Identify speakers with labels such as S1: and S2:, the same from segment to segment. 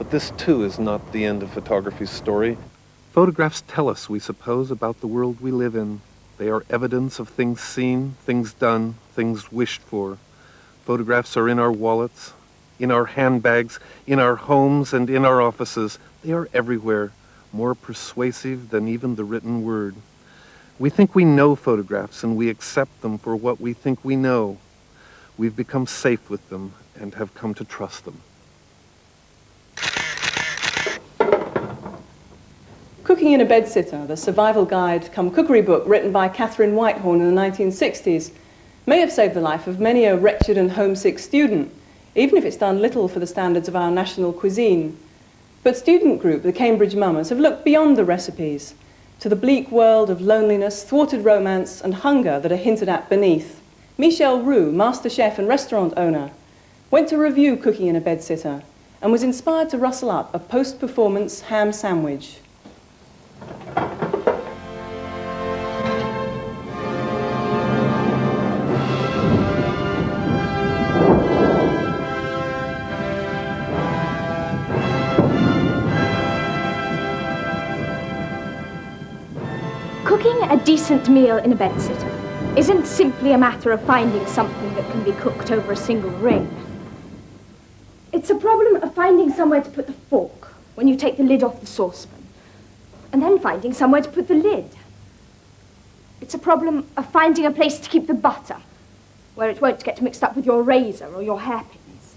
S1: But this, too, is not the end of photography's story. Photographs tell us, we suppose, about the world we live in. They are evidence of things seen, things done, things wished for. Photographs are in our wallets, in our handbags, in our homes, and in our offices. They are everywhere, more persuasive than even the written word. We think we know photographs, and we accept them for what we think we know. We've become safe with them and have come to trust them.
S2: Cooking in a Bedsitter, the survival guide come cookery book written by Catherine Whitehorn in the 1960s, may have saved the life of many a wretched and homesick student, even if it's done little for the standards of our national cuisine. But student group, the Cambridge Mummers, have looked beyond the recipes to the bleak world of loneliness, thwarted romance and hunger that are hinted at beneath. Michel Roux, master chef and restaurant owner, went to review Cooking in a Bedsitter and was inspired to rustle up a post-performance ham sandwich.
S3: Cooking a decent meal in a bedsitter isn't simply a matter of finding something that can be cooked over a single ring. It's a problem of finding somewhere to put the fork when you take the lid off the saucepan, and then finding somewhere to put the lid. It's a problem of finding a place to keep the butter, where it won't get mixed up with your razor or your hairpins.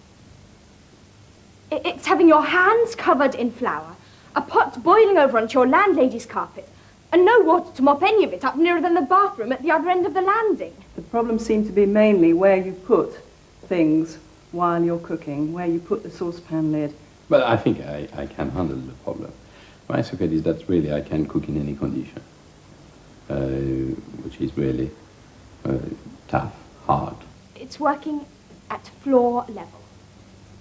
S3: It's having your hands covered in flour, a pot boiling over onto your landlady's carpet, and no water to mop any of it up nearer than the bathroom at the other end of the landing.
S2: The problem seemed to be mainly where you put things while you're cooking, where you put the saucepan lid.
S4: Well, I think I can handle the problem. My secret is that really I can cook in any condition, which is really tough, hard.
S3: It's working at floor level,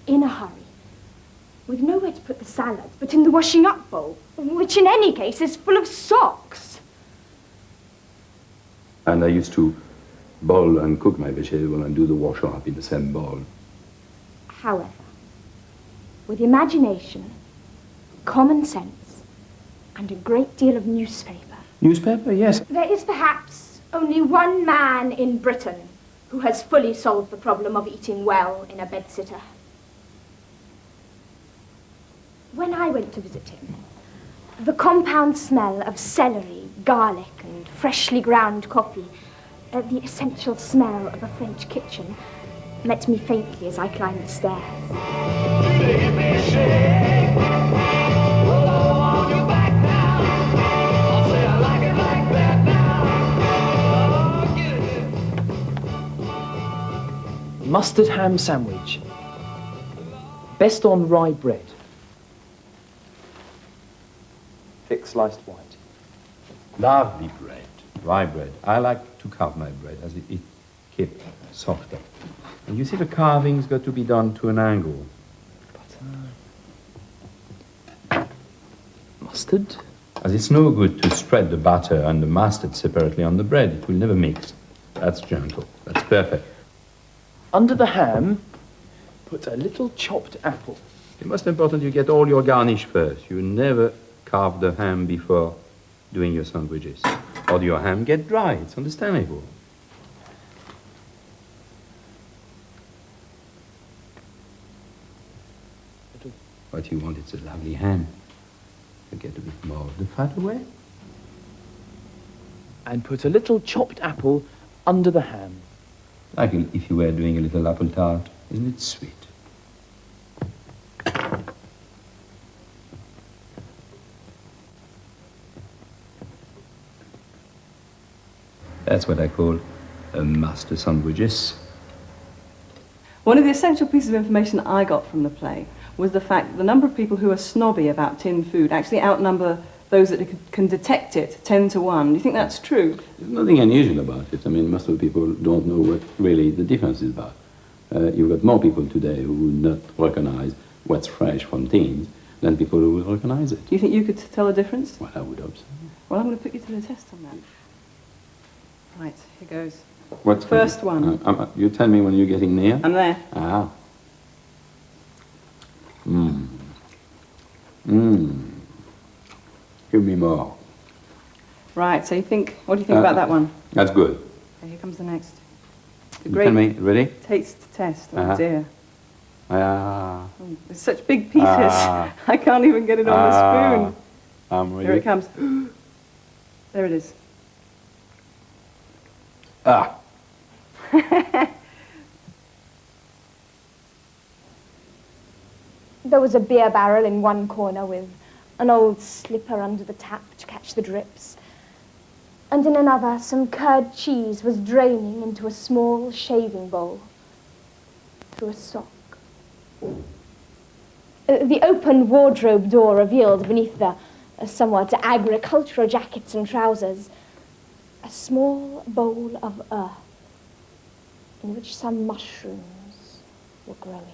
S3: in a hurry, with nowhere to put the salads but in the washing up bowl, which in any case is full of socks.
S4: And I used to boil and cook my vegetable and do the wash up in the same bowl.
S3: However, with imagination, common sense, and a great deal of newspaper.
S4: Newspaper, yes.
S3: There is perhaps only one man in Britain who has fully solved the problem of eating well in a bedsitter. When I went to visit him, the compound smell of celery, garlic, and freshly ground coffee, the essential smell of a French kitchen, met me faintly as I climbed the stairs.
S5: Mustard ham sandwich. Best on rye bread. Thick sliced white.
S4: Lovely bread, rye bread. I like to carve my bread as it keeps softer. And you see the carving's got to be done to an angle.
S5: Butter. Mustard.
S4: As it's no good to spread the butter and the mustard separately on the bread. It will never mix. That's gentle. That's perfect.
S5: Under the ham, put a little chopped apple.
S4: The most important, you get all your garnish first. You never carve the ham before doing your sandwiches. Or your ham get dry. It's understandable. What you want, it's a lovely ham. You get a bit more of the fat away.
S5: And put a little chopped apple under the ham.
S4: Like if you were doing a little apple tart. Isn't it sweet? That's what I call a master sandwiches.
S2: One of the essential pieces of information I got from the play was the fact that the number of people who are snobby about tinned food actually outnumber those that can detect it 10 to 1. Do you think that's true?
S4: There's nothing unusual about it. I mean, most of the people don't know what really the difference is about. You've got more people today who would not recognize what's fresh from tins than people who will recognize it.
S2: Do you think you could tell a difference?
S4: Well, I would hope so.
S2: Well, I'm going to put you to the test on that. Right, here goes.
S4: What's
S2: First one.
S4: You tell me when you're getting near.
S2: I'm there.
S4: Ah. Give me more.
S2: Right, so what do you think about that one?
S4: That's good.
S2: Okay, here comes the next. The
S4: You tell me, ready?
S2: taste test. Oh
S4: Uh-huh.
S2: dear.
S4: Ah.
S2: Oh, there's such big pieces.
S4: Ah.
S2: I can't even get it on the spoon.
S4: I'm ready.
S2: Here it comes. There it is.
S4: Ah.
S3: There was a beer barrel in one corner with an old slipper under the tap to catch the drips. And in another, some curd cheese was draining into a small shaving bowl through a sock. The open wardrobe door revealed beneath the somewhat agricultural jackets and trousers a small bowl of earth in which some mushrooms were growing.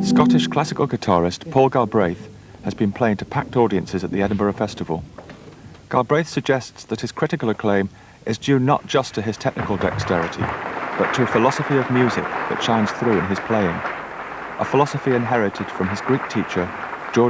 S6: Scottish classical guitarist Paul Galbraith has been playing to packed audiences at the Edinburgh Festival. Galbraith suggests that his critical acclaim is due not just to his technical dexterity, but to a philosophy of music that shines through in his playing, a philosophy inherited from his Greek teacher